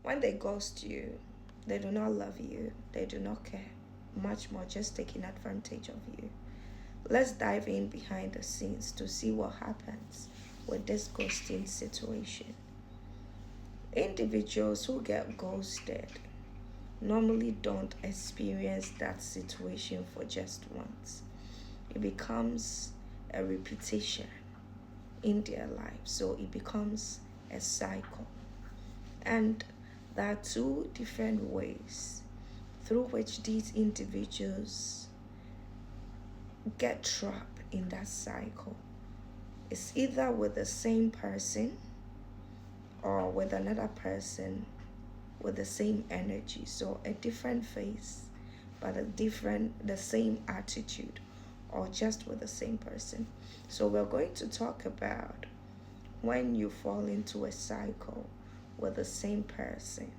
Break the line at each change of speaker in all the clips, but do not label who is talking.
When they ghost you, they do not love you, they do not care. Much more just taking advantage of you. Let's dive in behind the scenes to see what happens with this ghosting situation. Individuals who get ghosted normally don't experience that situation for just once. It becomes a repetition in their life, so it becomes a cycle. And there are two different ways through which these individuals get trapped in that cycle. It's either with the same person or with another person with the same energy. So a different face, but the same attitude, or just with the same person. So we're going to talk about when you fall into a cycle with the same person,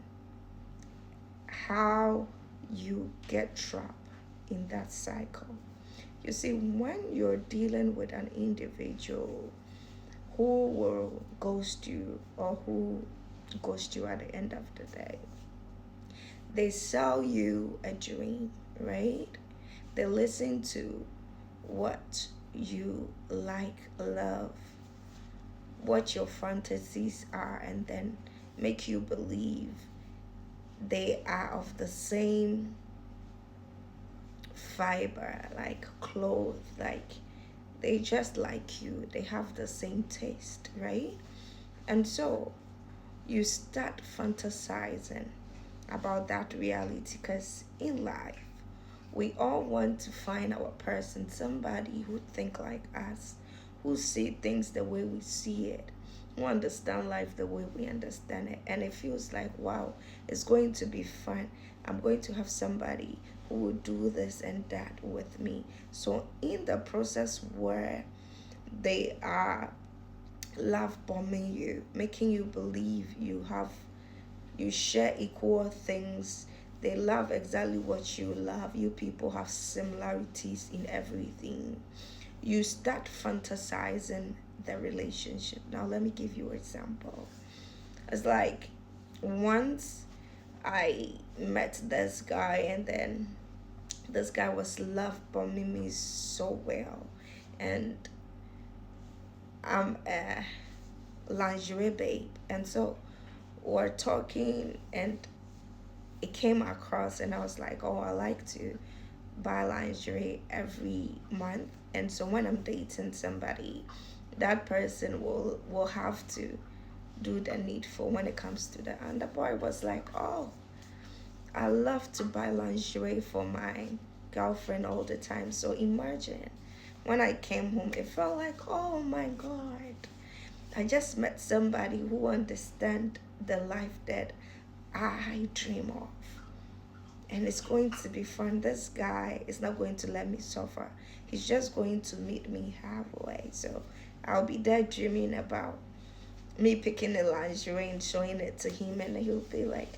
how you get trapped in that cycle. You see, when you're dealing with an individual who will ghost you or who ghost you at the end of the day, they sell you a dream, right? They listen to what you like, love, what your fantasies are, and then make you believe they are of the same fiber, like clothes, like they just like you, they have the same taste, right? And so you start fantasizing about that reality because in life we all want to find our person, somebody who think like us, who see things the way we see it, who understand life the way we understand it. And it feels like, wow, it's going to be fun. I'm going to have somebody who will do this and that with me. So in the process where they are love bombing you, making you believe you share equal things, they love exactly what you love, you people have similarities in everything, you start fantasizing the relationship. Now let me give you an example. It's like once I met this guy, and then this guy was love bombing me so well, and I'm a lingerie babe, and so we're talking, and it came across, and I was like, oh, I like to buy lingerie every month. And so when I'm dating somebody, that person will have to do the needful when it comes to that. And the boy was like, oh, I love to buy lingerie for my girlfriend all the time. So imagine when I came home, it felt like, oh my God, I just met somebody who understands the life that I dream of. And it's going to be fun. This guy is not going to let me suffer. He's just going to meet me halfway. So I'll be there dreaming about me picking the lingerie and showing it to him, and he'll be like,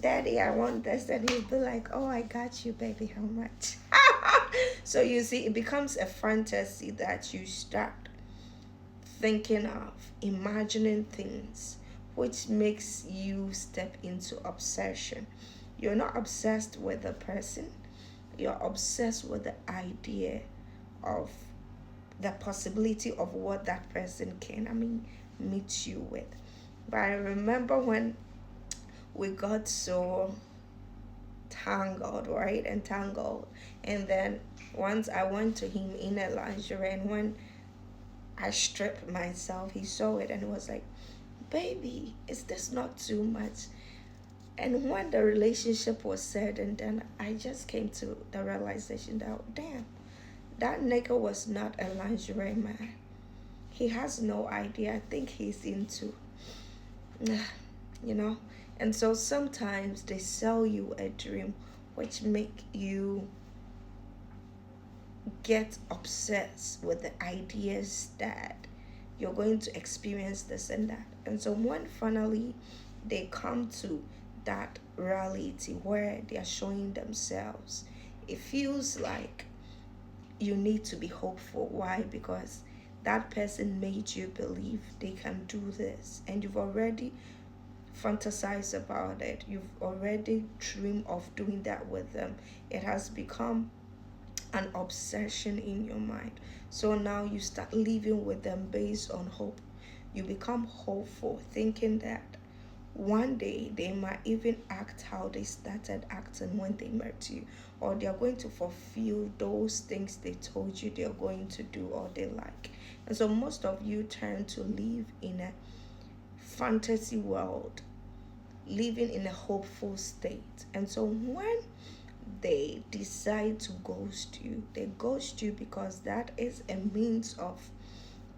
Daddy, I want this. And he'll be like, oh, I got you, baby. How much? So you see, it becomes a fantasy that you start thinking of, imagining things, which makes you step into obsession. You're not obsessed with the person, you're obsessed with the idea of the possibility of what that person can, meet you with. But I remember when we got so tangled, right? Entangled. And then once I went to him in a lingerie, and when I stripped myself, he saw it and was like, baby, is this not too much? And when the relationship was said, and then I just came to the realization that, damn, that nigga was not a lingerie man. He has no idea. I think he's into, you know. And so sometimes they sell you a dream which make you get obsessed with the ideas that you're going to experience this and that. And so when finally they come to that reality where they are showing themselves, it feels like you need to be hopeful. Why? Because that person made you believe they can do this, and you've already fantasize about it. You've already dreamed of doing that with them. It has become an obsession in your mind. So now you start living with them based on hope. You become hopeful, thinking that one day they might even act how they started acting when they met you, or they're going to fulfill those things they told you they're going to do or they like. And so most of you turn to live in a fantasy world, living in a hopeful state. And so when they decide to ghost you, they ghost you because that is a means of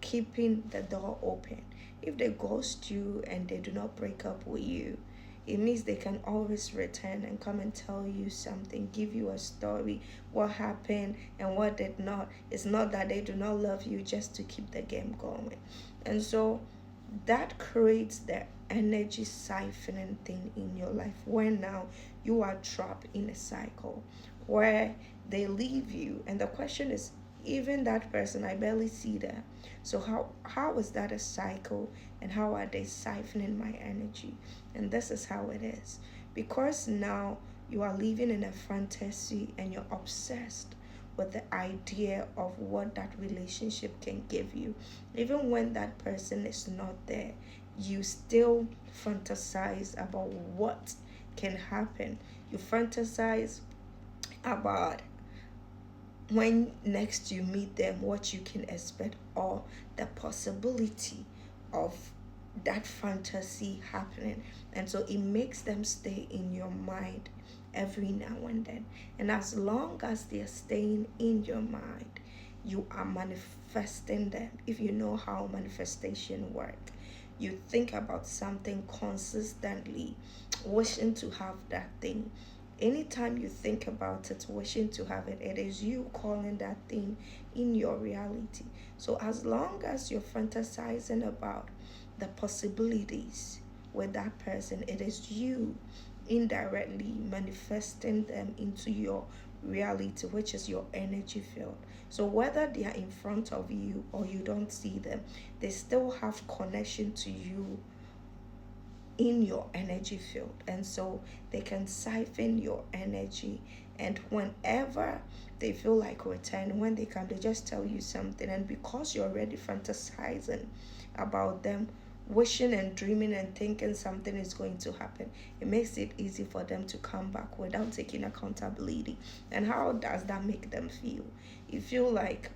keeping the door open. If they ghost you and they do not break up with you, it means they can always return and come and tell you something, give you a story, what happened and what did not. It's not that they do not love you, just to keep the game going. And so that creates the energy siphoning thing in your life, where now you are trapped in a cycle where they leave you. And the question is, even that person, I barely see them. So how is that a cycle, and how are they siphoning my energy? And this is how it is. Because now you are living in a fantasy and you're obsessed with the idea of what that relationship can give you. Even when that person is not there, you still fantasize about what can happen. You fantasize about when next you meet them, what you can expect, or the possibility of that fantasy happening. And so it makes them stay in your mind every now and then. And as long as they're staying in your mind, you are manifesting them. If you know how manifestation works, you think about something consistently, wishing to have that thing. Anytime you think about it, wishing to have it, it is you calling that thing in your reality. So as long as you're fantasizing about the possibilities with that person, it is you indirectly manifesting them into your reality, which is your energy field. So whether they are in front of you or you don't see them, they still have connection to you in your energy field. And so they can siphon your energy, and whenever they feel like returning, when they come, they just tell you something. And because you're already fantasizing about them, wishing and dreaming and thinking something is going to happen, it makes it easy for them to come back without taking accountability. And how does that make them feel? You feel like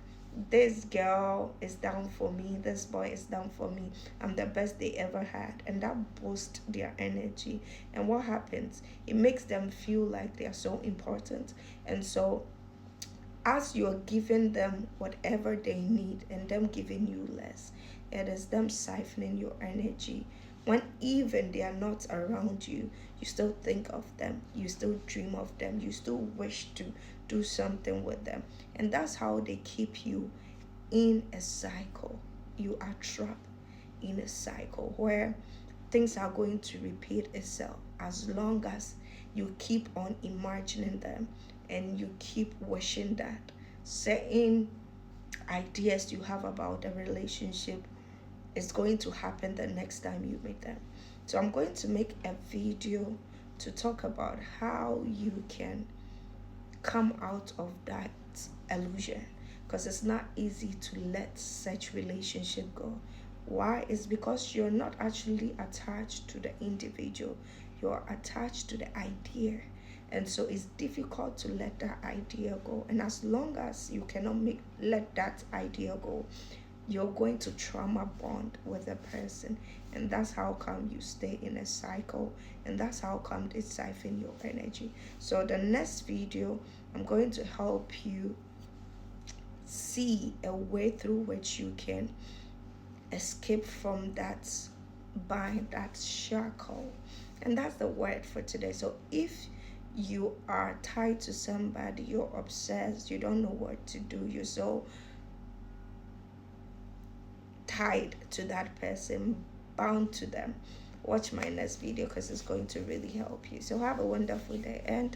this girl is down for me, this boy is down for me, I'm the best they ever had. And that boosts their energy. And what happens? It makes them feel like they are so important. And so as you're giving them whatever they need and them giving you less, it is them siphoning your energy. When even they are not around you, you still think of them, you still dream of them, you still wish to do something with them. And that's how they keep you in a cycle. You are trapped in a cycle where things are going to repeat itself as long as you keep on imagining them and you keep wishing that certain ideas you have about a relationship is going to happen the next time you meet them. So I'm going to make a video to talk about how you can come out of that illusion, because it's not easy to let such relationship go. Why? Is because you're not actually attached to the individual, you're attached to the idea. And so it's difficult to let that idea go. And as long as you cannot let that idea go, you're going to trauma bond with a person. And that's how come you stay in a cycle, and that's how come they siphon your energy. So the next video, I'm going to help you see a way through which you can escape from that bind, that shackle. And that's the word for today. So if you are tied to somebody, you're obsessed, you don't know what to do, you're so tied to that person, bound to them, watch my next video because it's going to really help you. So have a wonderful day, and